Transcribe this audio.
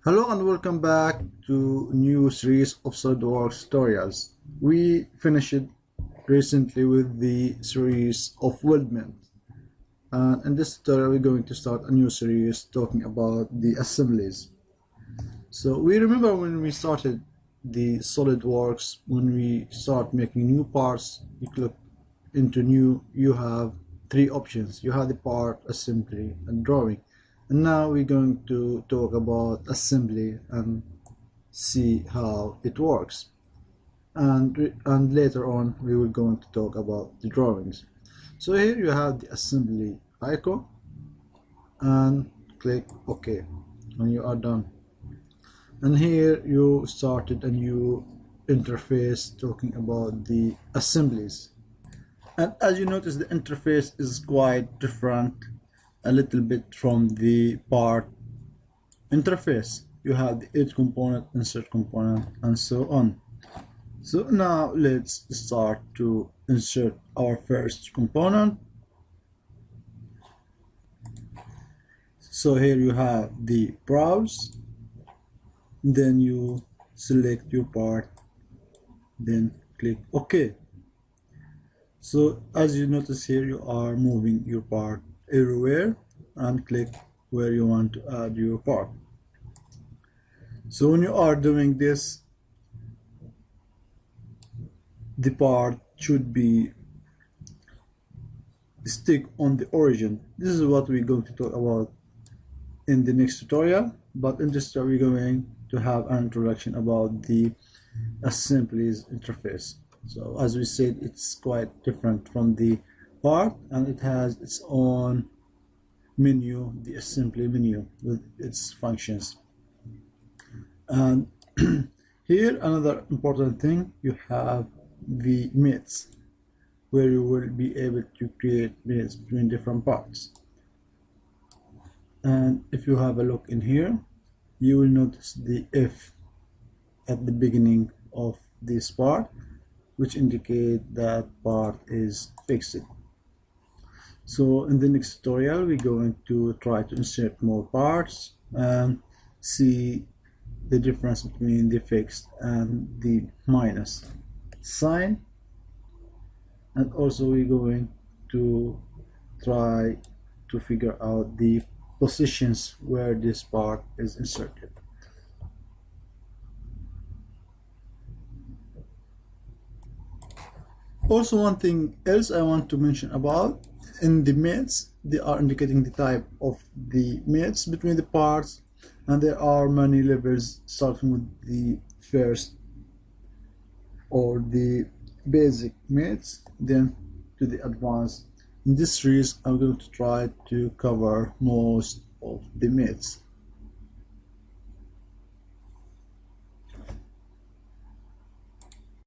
Hello and welcome back to new series of SolidWorks tutorials. We finished recently with the series of weldment, and in this tutorial we're going to start a new series talking about the assemblies. So we remember when we started the SolidWorks, when we start making new parts, you click into new, you have three options. You have the part, assembly, and drawing. And now we're going to talk about assembly and see how it works. And later on we will going to talk about the drawings. So here you have the assembly icon and click OK when you are done. And here you started a new interface talking about the assemblies. And as you notice, the interface is quite different a little bit from the part interface. You have the edge component, insert component, and so on. So now let's start to insert our first component. So here you have the browse, then you select your part, then click OK. So as you notice here, you are moving your part everywhere and click where you want to add your part. So when you are doing this, the part should be stick on the origin. This is what we're going to talk about in the next tutorial, but in this tutorial we're going to have an introduction about the assemblies interface. So as we said, it's quite different from the part, and it has its own menu, the assembly menu with its functions. And here another important thing, you have the mates, where you will be able to create mates between different parts. And if you have a look in here, you will notice the F at the beginning of this part, which indicate that part is fixed. So in the next tutorial we're going to try to insert more parts and see the difference between the fixed and the minus sign, and also we're going to try to figure out the positions where this part is inserted. Also, one thing else I want to mention about, in the mates, they are indicating the type of the mates between the parts, and there are many levels starting with the first or the basic mates, then to the advanced. In this series I'm going to try to cover most of the mates.